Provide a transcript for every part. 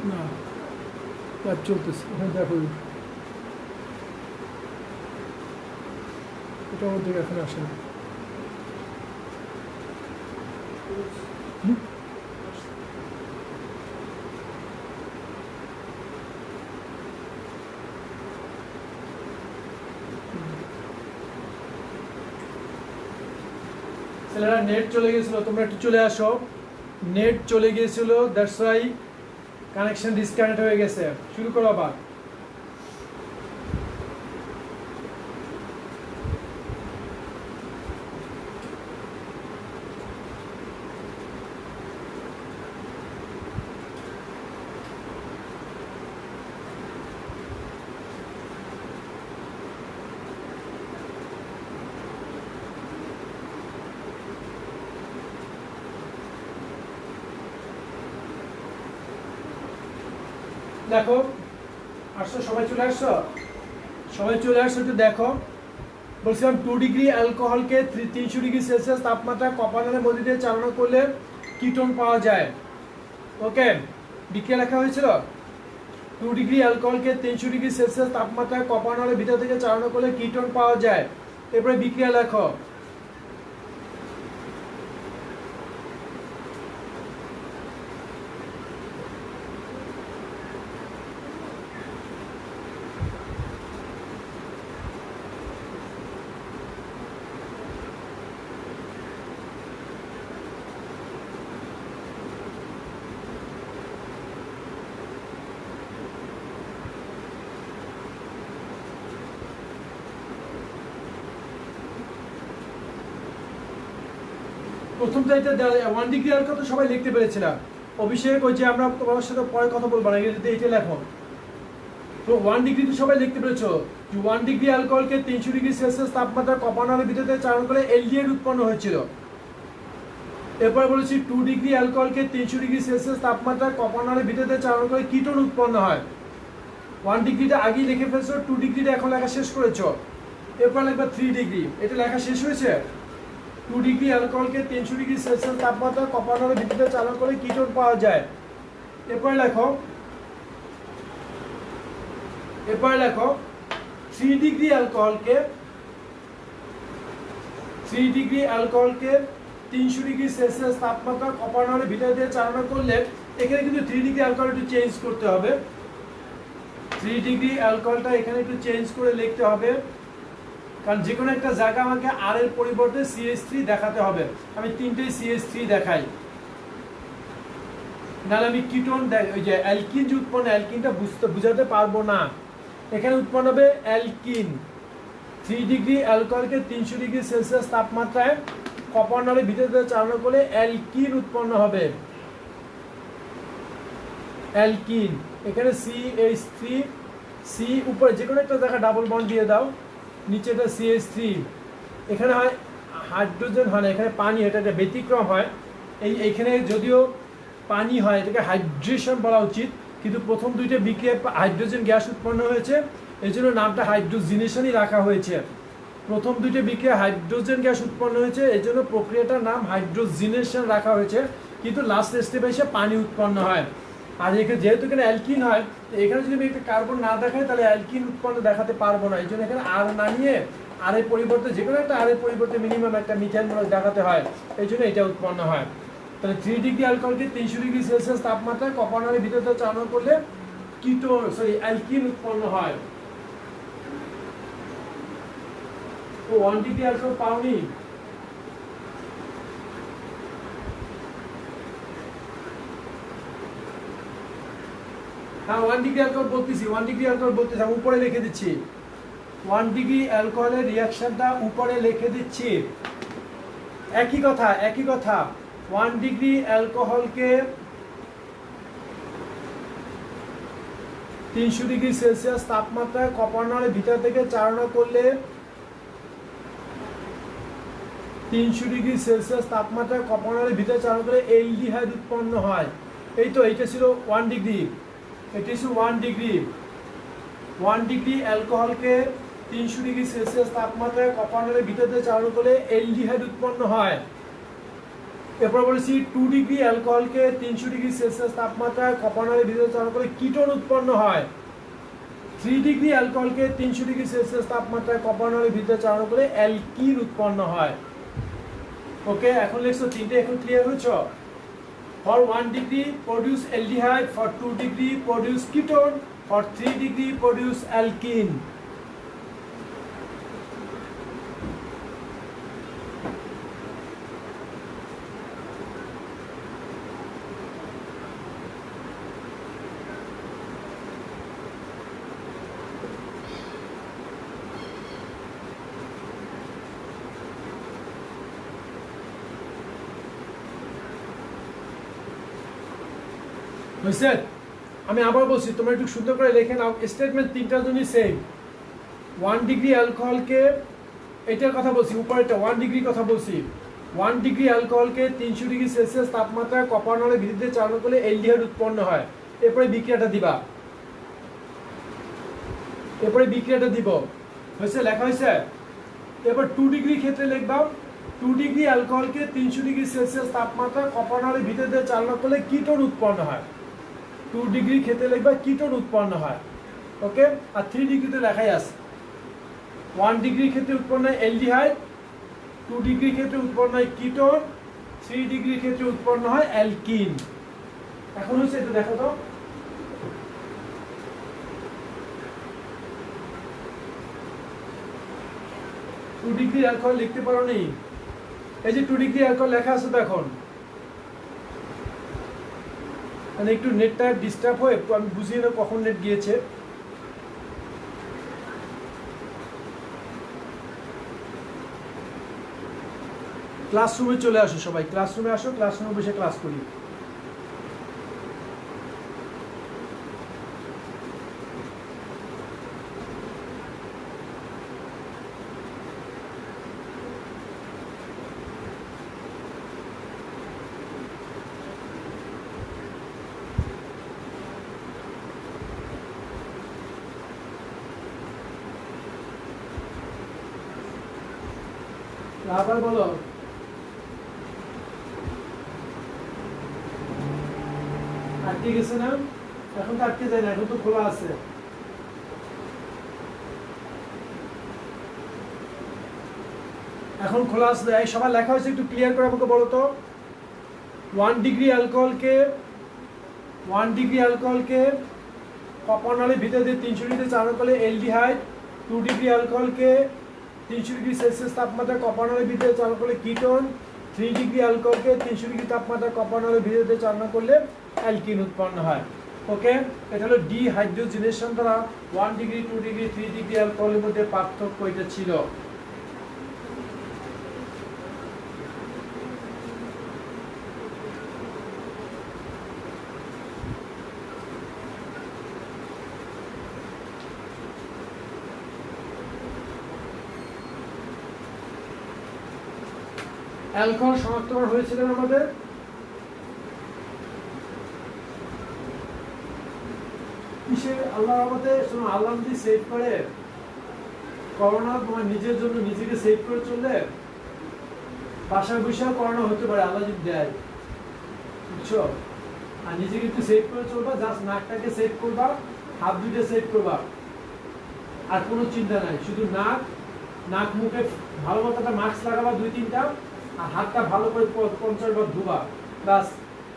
না, ল্যাব চলতেছে, হ্যাঁ দেখো এটা ওর দিকে এখন আসে না। হুম? ছেলেরা নেট চলে গেছিল, তোমরা একটু চলে আসো। নেট চলে গিয়েছিল, দ্যাটস ওয়াই কানেকশন ডিসকানেক্ট হয়ে গেছে। শুরু করো আবার। দেখো আসছো, সবাই চলে আসছো, সবাই চলে আসছো, একটু দেখো। বলছিলাম 2 ডিগ্রি অ্যালকোহলকে 300 ডিগ্রি সেলসিয়াস তাপমাত্রা কপারের মধ্যে দিয়ে চালনা করলে কিটোন পাওয়া যায়। ওকে, বিক্রিয়া লেখা হয়েছিল 2 ডিগ্রি অ্যালকোহলকে 300 ডিগ্রি সেলসিয়াস তাপমাত্রায় কপারের ভিতর থেকে চালনা করলে কিটোন পাওয়া যায়। এরপরে বিক্রিয়া লেখো। প্রথম চাইতে 1 ডিগ্রি অ্যালকোহল তো সবাই লিখতে পেরেছিলাম। অভিষেক ওই যে আমরা তোমার সাথে পরে কথা বলবো না, এইটা লেখো। তো 1 ডিগ্রি তো সবাই লিখতে পেরেছো। 1 ডিগ্রি অ্যালকোহলকে 300 ডিগ্রি সেলসিয়াস তাপমাত্রা কপানোর ভিতরে চালনা করে এলডিএড উৎপন্ন হয়েছিল। এরপর বলেছি 2 ডিগ্রি অ্যালকোহলকে 300 ডিগ্রি সেলসিয়াস তাপমাত্রা কপানোর ভিতরে চালনা করে কিটোন উৎপন্ন হয়। 1 ডিগ্রিটা আগেই লিখে ফেলছো, 2 ডিগ্রিটা এখন লেখা শেষ করেছো। এরপর লিখবা 3 ডিগ্রি, এটা লেখা শেষ হয়েছে। 2 ডিগ্রি অ্যালকোহলকে 300 ডিগ্রি সেলসিয়াস তাপমাত্রা কপানোর ভিতরে চালনা করে কিটোন পাওয়া যায়। এরপর লেখো, এরপর লেখো 3 ডিগ্রি অ্যালকোহলকে 300 ডিগ্রি সেলসিয়াস তাপমাত্রা কপানোর ভিতরে দিয়ে চালনা করলে, এখানে কিন্তু 3 ডিগ্রি অ্যালকোহল একটু চেঞ্জ করতে হবে। 3 ডিগ্রি অ্যালকোহলটা এখানে একটু চেঞ্জ করে লিখতে হবে, কারণ যে কোনো একটা জায়গা আমাকে আর এর পরিবর্তে CH3 দেখাতে হবে। আমি 3টে CH3 দেখাই, নাহলে আমি কিটোন ওই যে অ্যালকিন যে উৎপন্ন, অ্যালকিনটা বুঝাতে পারবো না। এখানে উৎপন্ন হবে অ্যালকিন। 3 ডিগ্রি অ্যালকোহলকে 300 ডিগ্রি সেলসিয়াস তাপমাত্রায় কপানোর ভিতরে চালনা করলে অ্যালকিন উৎপন্ন হবে। অ্যালকিন, এখানে CH3, সি উপরে যে কোনো একটা জায়গা ডাবল বন্ড দিয়ে দাও, নিচেটা CH3। এখানে হয় হাইড্রোজেন হয় না, এখানে পানি, এটা একটা ব্যতিক্রম হয়। এইখানে যদিও পানি হয়, এটাকে হাইড্রেশন বলা উচিত, কিন্তু প্রথম দুইটা বিক্রিয়ায় হাইড্রোজেন গ্যাস উৎপন্ন হয়েছে, এই জন্য নামটা হাইড্রোজিনেশনই রাখা হয়েছে। প্রথম দুইটা বিক্রিয়া হাইড্রোজেন গ্যাস উৎপন্ন হয়েছে, এই জন্য প্রক্রিয়াটার নাম হাইড্রোজিনেশন রাখা হয়েছে, কিন্তু লাস্ট স্টেপে এসে পানি উৎপন্ন হয়। আর এখানে যেহেতু এখানে অ্যালকিন হয়, এখানে যদি আমি একটা কার্বন না দেখাই তাহলে অ্যালকিন উৎপন্ন দেখাতে পারবো না। এই জন্য এখানে আর না নিয়ে আর এর পরিবর্তে যে কোনো একটা আর এর পরিবর্তে মিনিমাম একটা মিথাইল মূলক দেখাতে হয়, এই জন্য এটা উৎপন্ন হয়। তাহলে 3 ডিগ্রি অ্যালকোহলকে 300 ডিগ্রি সেলসিয়াস তাপমাত্রায় কপানোর ভিতরে চালনা করলে অ্যালকিন উৎপন্ন হয়। তো 1 ডিগ্রি অ্যালকোহল পাওনি? হ্যাঁ, 1 ডিগ্রি অ্যালকোহল বলতেছি, 1 ডিগ্রি অ্যালকোহল বলতেছি, আমি উপরে লিখে দিচ্ছি। 1 ডিগ্রি অ্যালকোহলের রিয়াকশনটা উপরে লিখে দিচ্ছি। একই কথা, একই কথা। 1 ডিগ্রি অ্যালকোহলকে 300 ডিগ্রি সেলসিয়াস তাপমাত্রায় কপানোর ভিতর থেকে চালনা করলে 300 ডিগ্রি সেলসিয়াস তাপমাত্রায় কপানোর ভিতরে চালনা করে এলডিহাইড উৎপন্ন হয়। এই তো এইটা ছিল 1 ডিগ্রি, এটি ছিল 1 ডিগ্রি। 1 ডিগ্রি অ্যালকোহলকে 300 ডিগ্রি সেলসিয়াস তাপমাত্রায় কপানোর ভিতরে চালনা করলে এলডিহাইড উৎপন্ন হয়। এরপর বলেছি 2 ডিগ্রি অ্যালকোহলকে 300 ডিগ্রি সেলসিয়াস তাপমাত্রায় কপানলের ভিতরে চালনা করে কিটোন উৎপন্ন হয়। 3 ডিগ্রি অ্যালকোহলকে 300 ডিগ্রি সেলসিয়াস তাপমাত্রায় কপানলের ভিতরে চালনা করে অ্যালকিন উৎপন্ন হয়। ওকে, এখন লিখছো তিনটে, এখন ক্লিয়ার হয়েছে? For 1 degree produce aldehyde, for 2 degree produce ketone, for 3 degree produce alkene. হয়েছে? আমি আবার বলছি, তোমরা একটু সুন্দর করে লিখে নাও। স্টেটমেন্ট তিনটার জন্যই সেম। 1 ডিগ্রি অ্যালকোহলকে, এটার কথা বলছি, উপরেরটা 1 ডিগ্রি কথা বলছি। 1 ডিগ্রি অ্যালকোহলকে 300 ডিগ্রি সেলসিয়াস তাপমাত্রায় কপানলের ভিতরে চালনা করলে অ্যালডিহাইড উৎপন্ন হয়। এরপরে বিক্রিয়াটা দিবা, এরপরে বিক্রিয়াটা দিব। হয়েছে? লেখা হয়েছে? এবার 2 ডিগ্রি ক্ষেত্রে লিখবা 2 ডিগ্রি অ্যালকোহলকে 300 ডিগ্রি সেলসিয়াস তাপমাত্রায় কপানলের ভিতরে চালনা করলে কিটোন উৎপন্ন হয়। 2 ডিগ্রি ক্ষেত্রে লিখবা কিটোন উৎপন্ন হয়। ওকে, আর 3 ডিগ্রিতে লেখাই আছে। 1 ডিগ্রি ক্ষেত্রে উৎপন্ন হয় অ্যালডিহাইড, 2 ডিগ্রি ক্ষেত্রে উৎপন্ন হয় কিটোন, 3 ডিগ্রি ক্ষেত্রে উৎপন্ন হয় অ্যালকিন। এখন হচ্ছে এটা দেখো তো, টু ডিগ্রি অ্যালকোহল লিখতে পারো নি? এই যে 2 ডিগ্রি অ্যালকোহল লেখা আছে তো। এখন মানে একটু নেটটা ডিস্টার্ব হয়ে, আমি বুঝিয়ে না কখন নেট গিয়েছে। ক্লাসরুমে চলে আসো সবাই, ক্লাসরুমে আসো, ক্লাসরুমে বসে ক্লাস করি। আবার বলো, আটকে গেছে না? এখন তো আটকে যায় না, এখন তো খোলা আছে। এখন খোলা আছে। এই সবার লেখা হয়েছে, একটু ক্লিয়ার করে আমাকে বলো তো। 1 ডিগ্রি অ্যালকোহলকে, 1 ডিগ্রি অ্যালকোহলকে কপানলের ভিতরে দিয়ে 300 ডিগ্রি চালনা করলে অ্যালডিহাইড, 2 ডিগ্রি অ্যালকোহলকে 300 ডিগ্রি সেলসিয়াস তাপমাত্রায় কপানলের ভিতরে চালনা করলে কিটোন, 3 ডিগ্রি অ্যালকোহলকে 300 ডিগ্রি তাপমাত্রায় কপানলের ভিতরে চালনা করলে অ্যালকিন উৎপন্ন হয়। ওকে, এটা হলো ডিহাইড্রোজেনেশন দ্বারা 1 ডিগ্রি, 2 ডিগ্রি, 3 ডিগ্রি অ্যালকোহলের মধ্যে পার্থক্য এটা ছিল। অ্যালকোহল শনাক্তকরণ হয়েছিল আমাদের। কিসে? আল্লাহর রহমতে। শোনো, আল্লাহ যদি সেভ করে, করোনা তোমার নিজের জন্য নিজেকে সেভ করে চললে বাসায় বসেও করোনা হতে পারে, আল্লাহ যদি দেয়, বুঝছো? আর নিজেকে একটু সেভ করে চলবা, জাস্ট নাকটাকে সেভ করবা, হাত দুইটা সেভ করবা, আর কোনো চিন্তা নাই। শুধু নাক মুখে ভালো মতো একটা মাস্ক লাগাবা 2-3টা, আর হাতটা ভালো করে 50 বার ধোবা, বাস।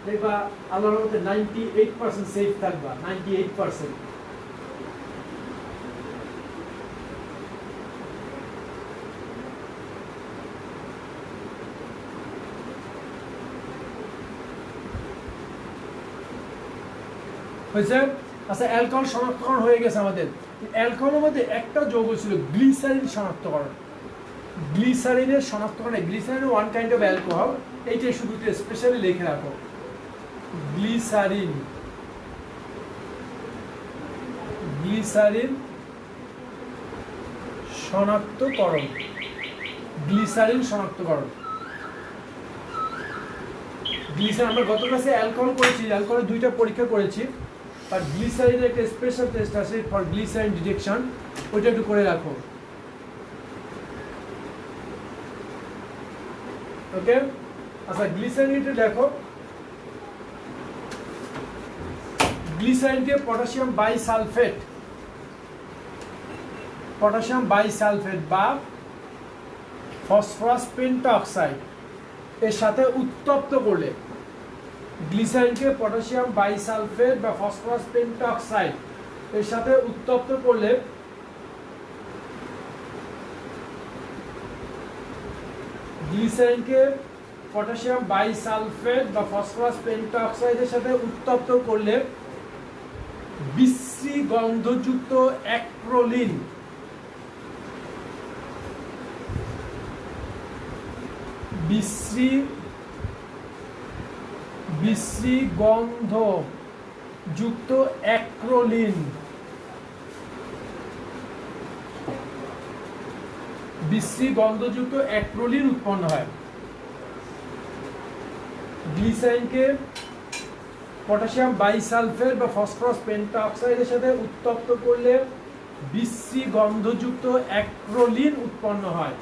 দেখবা আল্লাহর রহমতে 98% সেফ থাকবা, 98%। হয়েছে? আচ্ছা, অ্যালকোহল শনাক্তকরণ হয়ে গেছে আমাদের। অ্যালকোহলের মধ্যে একটা যৌগ ছিল গ্লিসারিন শনাক্তকরণ। গ্লিসারিনের শনাক্তকরণে, glycerin one kind of alcohol, এইটাই শুধু স্পেশালি লিখে রাখো। গ্লিসারিন, গ্লিসারিন শনাক্তকরণ, গ্লিসারিন শনাক্তকরণ। গ্লিসারিন আমরা গত ক্লাসে অ্যালকোহল করেছি, অ্যালকোহলের 2টা পরীক্ষা করেছি, আর গ্লিসারিনের একটা স্পেশাল টেস্ট আছে ফর গ্লিসারিন ডিটেকশন, ওইটা একটু করে রাখো। ওকে, আচ্ছা গ্লিসারিনটা দেখো, গ্লিসারিনকে পটাশিয়াম বাইসালফেট বা ফসফরাস পেন্টঅক্সাইড এর সাথে উত্তপ্ত করলে, গ্লিসারিনকে পটাশিয়াম বাইসালফেট বা ফসফরাস পেন্টঅক্সাইড এর সাথে উত্তপ্ত করলে গ্লিসারিনকে পটাশিয়াম বাইসালফেট বা ফসফরাস পেন্টঅক্সাইডের সাথে উত্তপ্ত করলে বিশ্রী গন্ধযুক্ত অ্যাক্রোলিন বিশ্রী গন্ধযুক্ত অ্যাক্রোলিন উৎপন্ন হয়। গ্লিসারিনকে পটাশিয়াম বাইসালফেট বা ফসফরাস পেন্টঅক্সাইডের সাথে উত্তপ্ত করলে বিশ্রী গন্ধযুক্ত অ্যাক্রোলিন উৎপন্ন হয়।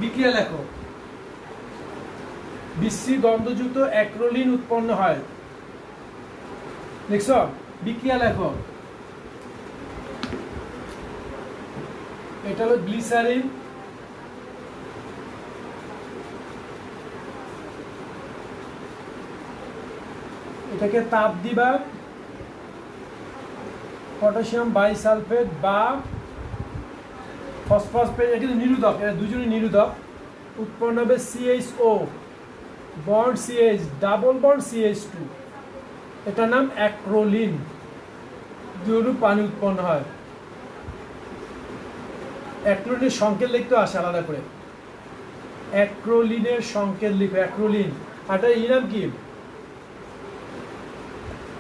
বিক্রিয়া লেখো, বিশ্রী গন্ধযুক্ত অ্যাক্রোলিন উৎপন্ন হয়। দেখছো, বিক্রিয়া লেখো। এটা হলো গ্লিসারিন, এটাকে তাপ দিবা, পটাশিয়াম বাইসালফেট বা ফসফরাস, এটা কিন্তু নিরোধক, এরা দুজনই নিরোধক, উৎপন্ন হবে CH2 bond CH double bond CH2, এটার নাম অ্যাক্রোলিন, দুটো পানি উৎপন্ন হয়। অ্যাক্রোলিনের সংকেত লিখতে আসে আলাদা করে, অ্যাক্রোলিনের সংকেত লিখো, অ্যাক্রোলিন। আর এটার নাম কি,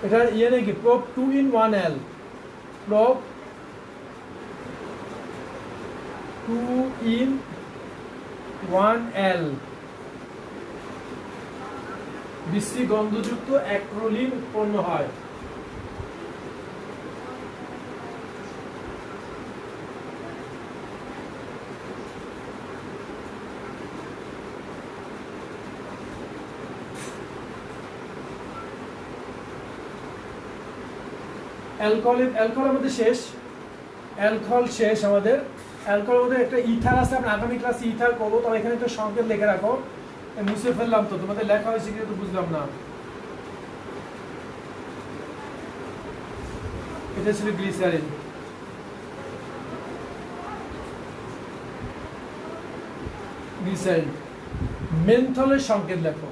এটার নাকি প্রোপ 2-in-1L, প্রোপ 2-in-1L, বিশ্রী গন্ধযুক্ত অ্যাক্রোলিন উৎপন্ন হয়। অ্যালকোহল আমাদের শেষ, অ্যালকোহল শেষ আমাদের। অ্যালকোহলের মধ্যে একটা ইথার আছে, আমরা আগামী ক্লাসে ইথার করবো, তবে এখানে একটা সংকেত লিখে রাখো। মুছে ফেললাম তো, তোমাদের লেখা হয়েছে কিন্তু তো বুঝলাম না। এটা ছিল গ্লিসারিন। মেনথলের সংকেত লেখো,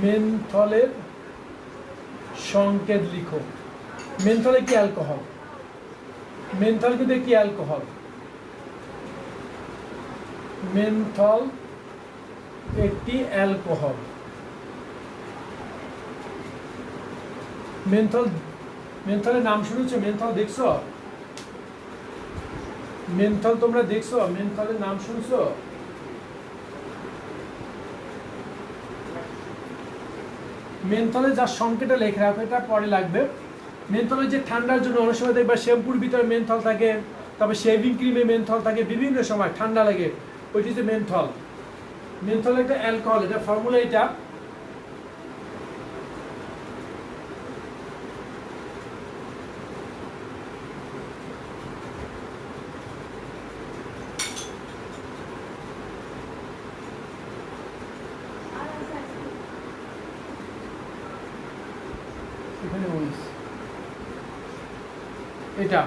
মেনথলের সংকেত লিখো। মেনথলে কি অ্যালকোহল, মেনথল কিন্তু কি অ্যালকোহল, মেনথল একটি অ্যালকোহল। মেনথলের নাম শুনেছো? মেনথল দেখছো? মেনথল তোমরা দেখছো? মেনথলের নাম শুনছো? মেনথলে যার সংকেতটা লেখা রাখো, এটা পরে লাগবে। মেনথলের যে ঠান্ডার জন্য অনেক সময় দেখবা শ্যাম্পুর ভিতরে মেনথল থাকে, তারপর শেভিং ক্রিমে মেনথল থাকে, বিভিন্ন সময় ঠান্ডা লাগে, ওইটি হচ্ছে মেনথল। মেনথল একটা অ্যালকোহল, এটা ফর্মুলা এটা। এটা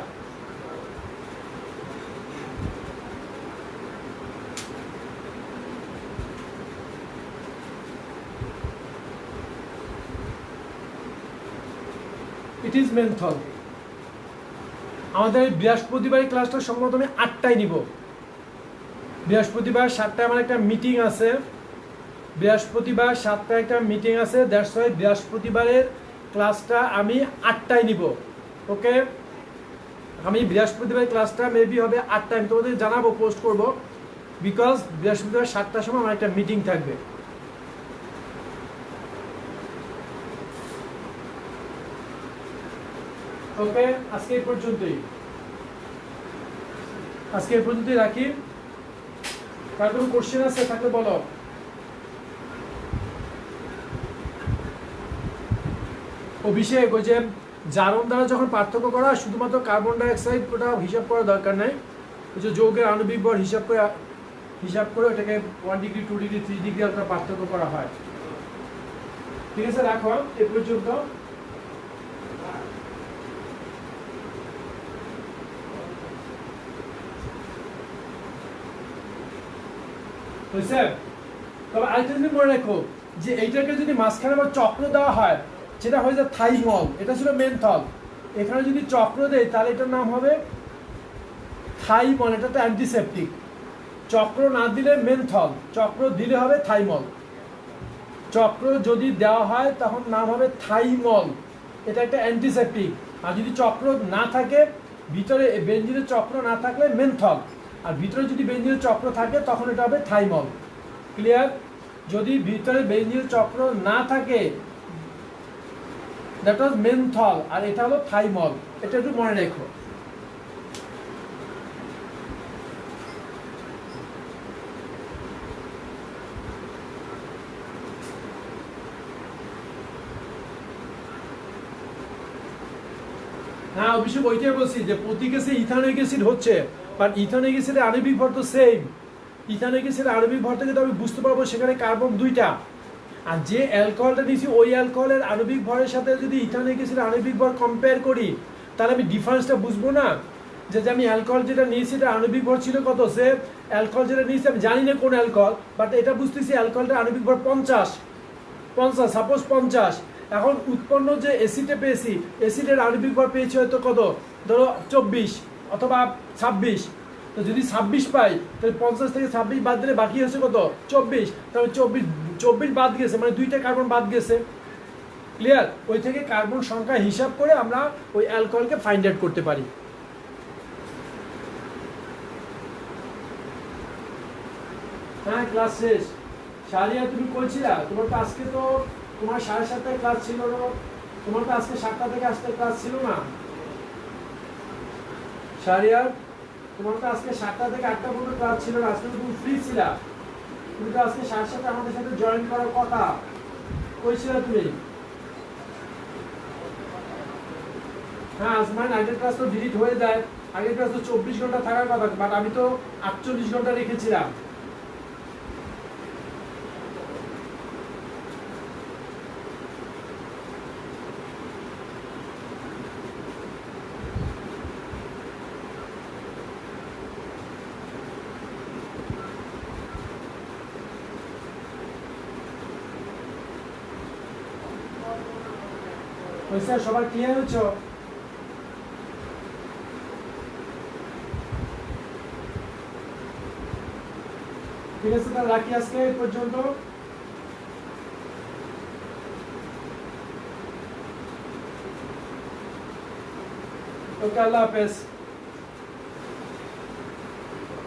ইট ইজ মেনথল। আমাদের বৃহস্পতিবার ক্লাসটা সম্ভবত আমি 8টায় নিব। বৃহস্পতিবার 7টায় আমার একটা মিটিং আছে, বৃহস্পতিবার 7টায় একটা মিটিং আছে, দ্যাটস ওয়াই বৃহস্পতিবারের ক্লাসটা আমি 8টায় নিব। ওকে, আমি বৃহস্পতিবার ক্লাসটা মেবি হবে 8টায়, আমি তোমাদের জানাবো, পোস্ট করব। বিকজ বৃহস্পতিবার 7টার সময় আমার একটা মিটিং থাকবে। ওকে, আজকে এই পর্যন্তই রাখি। কার কোনো কোশ্চেন আছে থাকলে বলো। অভিষেক, ওই যে জারণ দ্বারা যখন পার্থক্য করা হয় শুধুমাত্র কার্বন ডাইঅক্সাইড ওটা হিসাব করার দরকার নাই, ওই যে যৌগের আণবিক ভর হিসাব করে ওটাকে 1 ডিগ্রি 2 ডিগ্রি 3 ডিগ্রি একটা পার্থক্য করা হয়। ঠিক আছে, রাখো এ পর্যন্ত। বুঝছে? তবে আরেকটা জিনিস মনে রাখো যে এইটাকে যদি মাঝখানে আবার চক্র দেওয়া হয় সেটা হয়ে যায় থাইমল, এটা ছিল মেনথল। এখানে যদি চক্র দেয় তাহলে এটার নাম হবে থাইমল, এটা তো অ্যান্টিসেপটিক। চক্র না দিলে মেনথল, চক্র দিলে হবে থাইমল। চক্র যদি দেওয়া হয় তখন নাম হবে থাইমল, এটা একটা অ্যান্টিসেপটিক। আর যদি চক্র না থাকে, ভিতরে বেঞ্জিনের চক্র না থাকলে মেনথল, আর ভিতরে যদি বেঞ্জিনের চক্র থাকে তখন এটা হবে থাইমল। ক্লিয়ার? যদি ভিতরে বেঞ্জিনের চক্র না থাকে দ্যাট ওয়াজ মেনথল, আর এটা হলো থাইমল, এটা একটু মনে রেখো। হ্যাঁ অবশ্যই, ওইটাই বলছি যে প্রতি কেসে ইথানোয়িক অ্যাসিড হচ্ছে, বাট ইথানোয়িক অ্যাসিডের আণবিক ভর তো সেম। ইথানোয়িক অ্যাসিডের আণবিক ভর থেকে তো আমি বুঝতে পারবো সেখানে কার্বন 2টা, আর যে অ্যালকোহলটা নিয়েছি ওই অ্যালকোহলের আণবিক ভরের সাথে যদি ইথানোয়িক অ্যাসিডের আণবিক ভর কম্পেয়ার করি তাহলে আমি ডিফারেন্সটা বুঝবো না, যে আমি অ্যালকোহল যেটা নিয়েছি এটা আণবিক ভর ছিল কত, সে অ্যালকোহল যেটা নিয়েছি আমি জানি না কোন অ্যালকোহল, বাট এটা বুঝতেছি অ্যালকোহলটার আণবিক ভর 50, সাপোজ 50। এখন উৎপন্ন যে অ্যাসিডে পেয়েছি, অ্যাসিডের আণবিক ভর পেয়েছি হয়তো কত, ধরো 24 অথবা 26। তো যদি 26 পাই তাহলে 50 থেকে 26 বাদ দিলে বাকি হচ্ছে কত, 24। তাহলে 24 বাদ গেছে, মানে 2টা কার্বন বাদ গেছে। ক্লিয়ার? ওই থেকে কার্বন সংখ্যা হিসাব করে আমরা ওই অ্যালকোহলকে ফাইন্ড আউট করতে পারি। হ্যাঁ, ক্লাস শেষ। শারিয়া তুমি কইছিলা, তোমার তো আজকে তো তোমার 7:30টায় ক্লাস ছিল না, তোমার তো আজকে 7টা থেকে 8টা ক্লাস ছিল না। শারিয়া, তোমার তো আজকে 7টা থেকে 8টা পর্যন্ত ক্লাস ছিল না, আজকে তুমি ফ্রি ছিলা, তুমি তো আজকে 7:30 আমাদের সাথে জয়েন করার কথা কইছিলা তুমি। হ্যাঁ আজমান, আগের ক্লাস তো ডিলিট হয়ে যায়, আগের ক্লাস তো 24 ঘন্টা থাকার কথা, বাট আমি তো 48 ঘন্টা রেখেছিলাম। সবার ক্লিয়ার হচ্ছে? ঠিক আছে, তাহলে রাখি আজকে এই পর্যন্ত। ওকে, আল্লাহ হাফেজ।